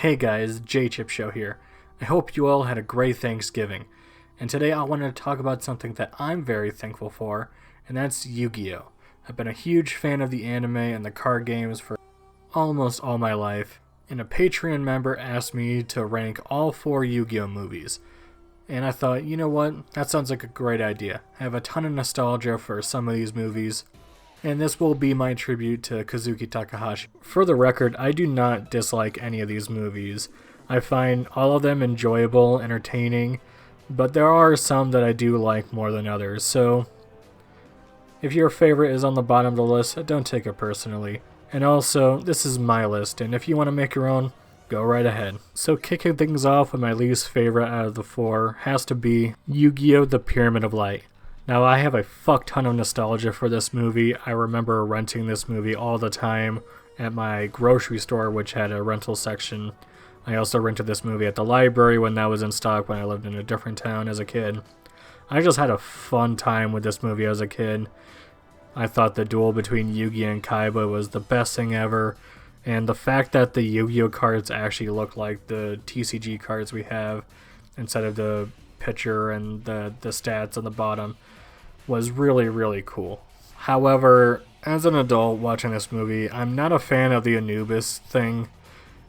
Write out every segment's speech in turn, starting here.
Hey guys, J-Chip Show here. I hope you all had a great Thanksgiving. And today I wanted to talk about something that I'm very thankful for, and that's Yu-Gi-Oh! I've been a huge fan of the anime and the card games for almost all my life, and a Patreon member asked me to rank all 4 Yu-Gi-Oh! Movies. And I thought, you know what, that sounds like a great idea. I have a ton of nostalgia for some of these movies, and this will be my tribute to Kazuki Takahashi. For the record, I do not dislike any of these movies. I find all of them enjoyable, entertaining, but there are some that I do like more than others, so if your favorite is on the bottom of the list, don't take it personally. And also, this is my list, and if you want to make your own, go right ahead. So kicking things off with my least favorite out of the 4 has to be Yu-Gi-Oh! The Pyramid of Light. Now, I have a fuck ton of nostalgia for this movie. I remember renting this movie all the time at my grocery store, which had a rental section. I also rented this movie at the library when that was in stock when I lived in a different town as a kid. I just had a fun time with this movie as a kid. I thought the duel between Yugi and Kaiba was the best thing ever, and the fact that the Yu-Gi-Oh! Cards actually look like the TCG cards we have instead of the picture and the stats on the bottom was really, really cool. However, as an adult watching this movie, I'm not a fan of the Anubis thing,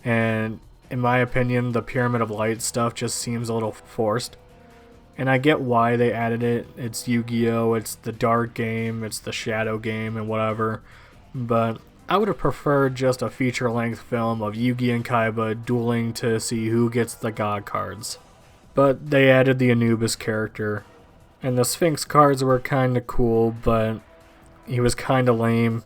and in my opinion, the Pyramid of Light stuff just seems a little forced. And I get why they added it. It's Yu-Gi-Oh! It's the dark game, it's the shadow game, and whatever. But I would have preferred just a feature-length film of Yugi and Kaiba dueling to see who gets the God cards. But they added the Anubis character. And the Sphinx cards were kinda cool, but he was kinda lame.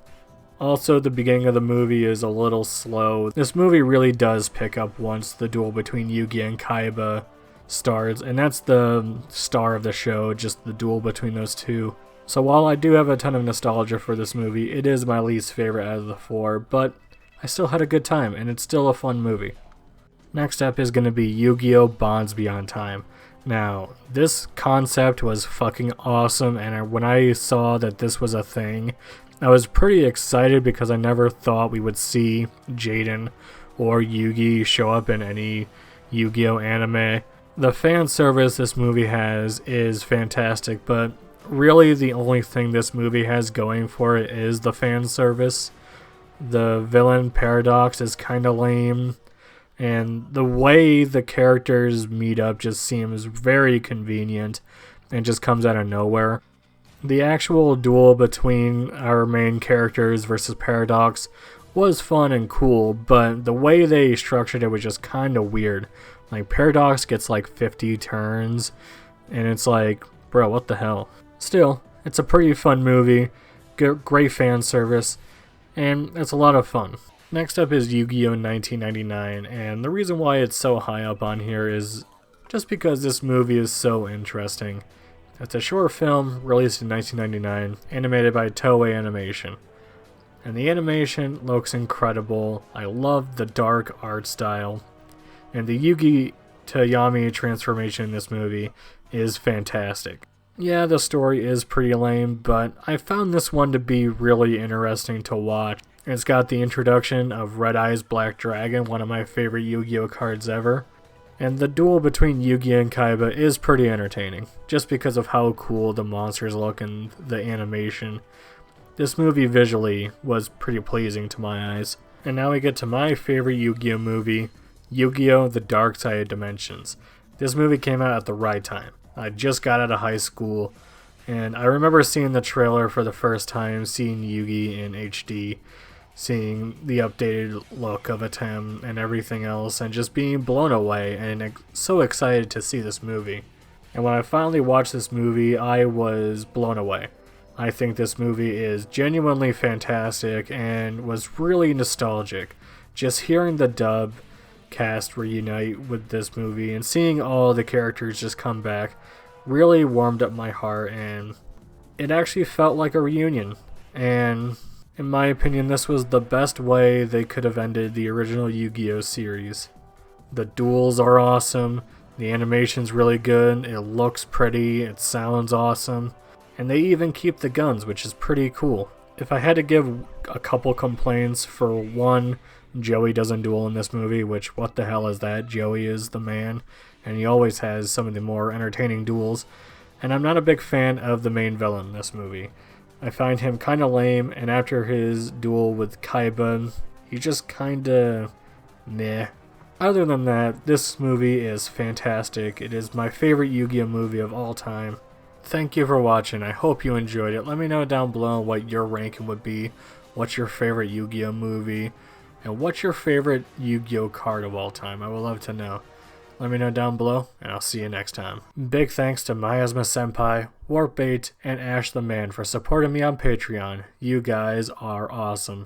Also, the beginning of the movie is a little slow. This movie really does pick up once the duel between Yugi and Kaiba starts, and that's the star of the show, just the duel between those two. So while I do have a ton of nostalgia for this movie, it is my least favorite out of the 4, but I still had a good time, and it's still a fun movie. Next up is going to be Yu-Gi-Oh! Bonds Beyond Time. Now, this concept was fucking awesome, and when I saw that this was a thing, I was pretty excited because I never thought we would see Jaden or Yugi show up in any Yu-Gi-Oh! Anime. The fan service this movie has is fantastic, but really the only thing this movie has going for it is the fan service. The villain Paradox is kinda lame, and the way the characters meet up just seems very convenient and just comes out of nowhere. The actual duel between our main characters versus Paradox was fun and cool, but the way they structured it was just kinda weird. Like, Paradox gets like 50 turns, and it's like, bro, what the hell? Still, it's a pretty fun movie, great fan service, and it's a lot of fun. Next up is Yu-Gi-Oh! 1999, and the reason why it's so high up on here is just because this movie is so interesting. It's a short film released in 1999, animated by Toei Animation. And the animation looks incredible. I love the dark art style. And the Yugi to Yami transformation in this movie is fantastic. Yeah, the story is pretty lame, but I found this one to be really interesting to watch. It's got the introduction of Red Eyes Black Dragon, one of my favorite Yu-Gi-Oh! Cards ever. And the duel between Yugi and Kaiba is pretty entertaining, just because of how cool the monsters look and the animation. This movie visually was pretty pleasing to my eyes. And now we get to my favorite Yu-Gi-Oh! Movie, Yu-Gi-Oh! The Dark Side of Dimensions. This movie came out at the right time. I just got out of high school, and I remember seeing the trailer for the first time, seeing Yugi in HD, seeing the updated look of Atem and everything else, and just being blown away and so excited to see this movie. And when I finally watched this movie, I was blown away. I think this movie is genuinely fantastic and was really nostalgic. Just hearing the dub cast reunite with this movie and seeing all the characters just come back really warmed up my heart, and it actually felt like a reunion. And in my opinion, this was the best way they could have ended the original Yu-Gi-Oh! Series. The duels are awesome, the animation's really good, it looks pretty, it sounds awesome, and they even keep the guns, which is pretty cool. If I had to give a couple complaints, for one, Joey doesn't duel in this movie, which, what the hell is that? Joey is the man, and he always has some of the more entertaining duels. And I'm not a big fan of the main villain in this movie. I find him kind of lame, and after his duel with Kaiba, he's just kind of meh. Other than that, this movie is fantastic. It is my favorite Yu-Gi-Oh movie of all time. Thank you for watching. I hope you enjoyed it. Let me know down below what your ranking would be. What's your favorite Yu-Gi-Oh movie? And what's your favorite Yu-Gi-Oh card of all time? I would love to know. Let me know down below, and I'll see you next time. Big thanks to Miasma Senpai, Warpbait, and Ash the Man for supporting me on Patreon. You guys are awesome.